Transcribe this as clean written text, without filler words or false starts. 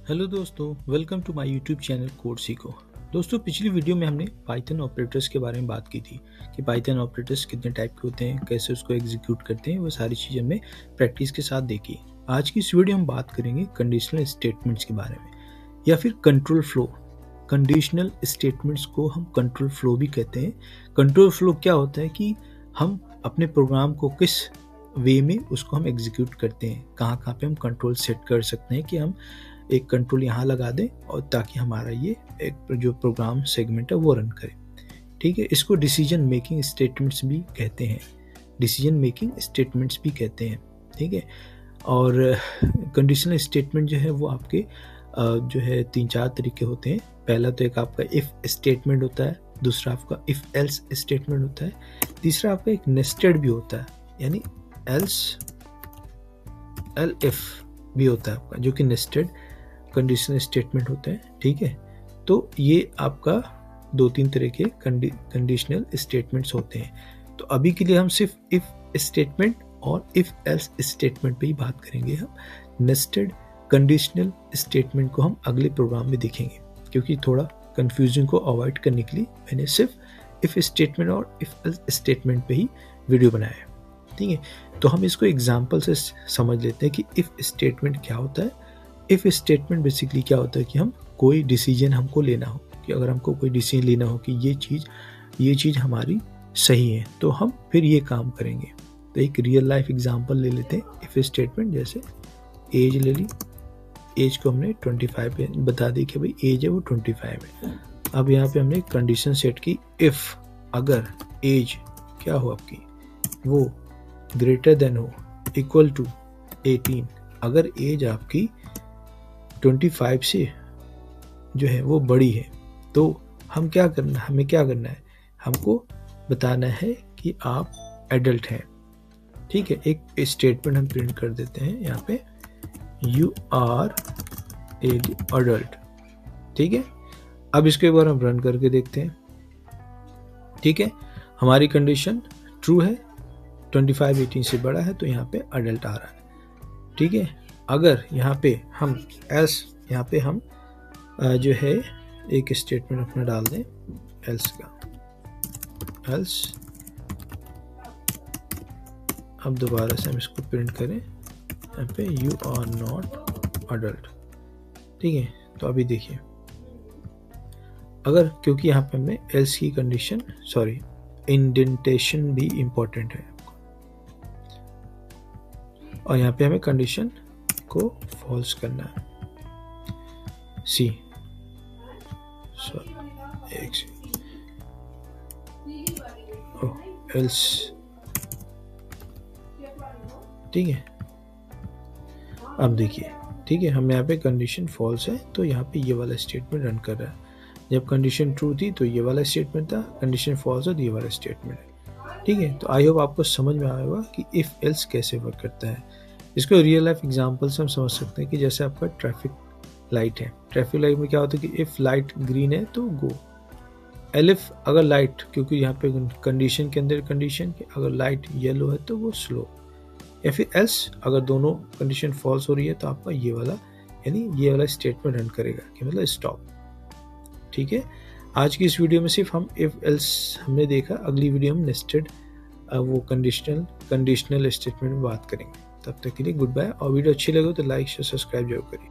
Hello दोस्तों, welcome to my YouTube channel code सीखो। दोस्तों, पिछली वीडियो में हमने पाइथन ऑपरेटर्स के बारे में बात की थी कि पाइथन ऑपरेटर्स कितने टाइप के होते हैं, कैसे उसको एग्जीक्यूट करते हैं, वो सारी चीज़ें हमने प्रैक्टिस के साथ देखी। आज की इस वीडियो में बात करेंगे कंडीशनल स्टेटमेंट्स के बारे में या फिर कंट्रोल फ्लो। कंडीशनल स्टेटमेंट्स को हम कंट्रोल फ्लो भी कहते हैं। कंट्रोल फ्लो क्या होता है कि हम अपने प्रोग्राम को किस वे में उसको हम एग्जीक्यूट करते हैं, कहाँ कहाँ पे हम कंट्रोल सेट कर सकते हैं कि हम एक कंट्रोल यहाँ लगा दें और ताकि हमारा ये एक जो प्रोग्राम सेगमेंट है वो रन करे। ठीक है, इसको डिसीजन मेकिंग स्टेटमेंट्स भी कहते हैं। डिसीजन मेकिंग स्टेटमेंट्स भी कहते हैं। ठीक है, और कंडीशनल स्टेटमेंट जो है वो आपके जो है 3-4 तरीके होते हैं। पहला तो एक आपका इफ स्टेटमेंट होता है, दूसरा आपका इफ एल्स स्टेटमेंट होता है, तीसरा आपका एक नेस्टेड भी होता है, यानी एल्स एल इफ भी होता है आपका, जो कि नेस्टेड कंडीशनल स्टेटमेंट होते हैं। ठीक है, तो ये आपका 2-3 तरह के कंडीशनल स्टेटमेंट्स होते हैं। तो अभी के लिए हम सिर्फ इफ स्टेटमेंट और इफ एल्स स्टेटमेंट पे ही बात करेंगे। हम नेस्टेड कंडीशनल स्टेटमेंट को हम अगले प्रोग्राम में देखेंगे, क्योंकि थोड़ा कंफ्यूजन को अवॉइड करने के लिए मैंने सिर्फ इफ स्टेटमेंट और इफ एल्स स्टेटमेंट पे ही वीडियो बनाया है। ठीक है, तो हम इसको एग्जाम्पल से समझ लेते हैं कि इफ स्टेटमेंट क्या होता है। इफ स्टेटमेंट बेसिकली क्या होता है कि हम कोई डिसीजन हमको लेना हो, कि अगर हमको कोई डिसीजन लेना हो कि ये चीज़ हमारी सही है, तो हम फिर ये काम करेंगे। तो एक रियल लाइफ एग्जांपल ले लेते हैं इफ स्टेटमेंट। जैसे एज ले ली, एज को हमने 25 पे बता दी कि भाई एज है वो 25 है। अब यहाँ पे हमने कंडीशन सेट की, इफ अगर एज क्या हो आपकी, वो ग्रेटर देन हो, इक्वल टू 18, अगर एज आपकी 25 से जो है वो बड़ी है, तो हमें क्या करना है, हमको बताना है कि आप एडल्ट हैं। ठीक है, एक स्टेटमेंट हम प्रिंट कर देते हैं यहाँ पे, यू आर एडल्ट। ठीक है, अब इसको एक बार हम रन करके देखते हैं। ठीक है, हमारी कंडीशन ट्रू है, 25 18 से बड़ा है, तो यहाँ पे अडल्ट आ रहा है। ठीक है, अगर यहाँ पे हम एल्स, यहाँ पे हम जो है एक स्टेटमेंट अपना डाल दें एल्स का, एल्स। अब दोबारा से हम इसको प्रिंट करें यहाँ पे, यू आर नॉट अडल्ट। ठीक है, तो अभी देखिए, अगर क्योंकि यहाँ पे हमने एल्स की कंडीशन, सॉरी इंडेंटेशन भी इम्पोर्टेंट है, और यहाँ पे हमें कंडीशन को फॉल्स करना है। सी सॉरी एक एल्स। ठीक है, अब देखिए, ठीक है, हम यहाँ पे कंडीशन फॉल्स है, तो यहाँ पे ये वाला स्टेटमेंट रन कर रहा है। जब कंडीशन ट्रू थी तो ये वाला स्टेटमेंट था, कंडीशन फॉल्स है तो ये वाला स्टेटमेंट है। ठीक है, तो आई होप आपको समझ में आया होगा कि इफ एल्स कैसे वर्क करता है। इसको रियल लाइफ एग्जांपल से हम समझ सकते हैं कि जैसे आपका ट्रैफिक लाइट है, ट्रैफिक लाइट में क्या होता है कि इफ़ लाइट ग्रीन है तो गो, एलिफ अगर लाइट, क्योंकि यहाँ पे कंडीशन के अंदर कंडीशन कि अगर लाइट येलो है तो वो स्लो, या फिर एल्स अगर दोनों कंडीशन फॉल्स हो रही है तो आपका ये वाला, यानी ये वाला स्टेटमेंट रन करेगा कि मतलब स्टॉप। ठीक है, आज की इस वीडियो में सिर्फ हम इफ एल्स हमने देखा, अगली वीडियो हम नेस्टेड वो कंडीशनल स्टेटमेंट में बात करेंगे। तब तक के लिए गुड बाय, और वीडियो अच्छी लगे तो लाइक शेयर सब्सक्राइब जरूर करिए।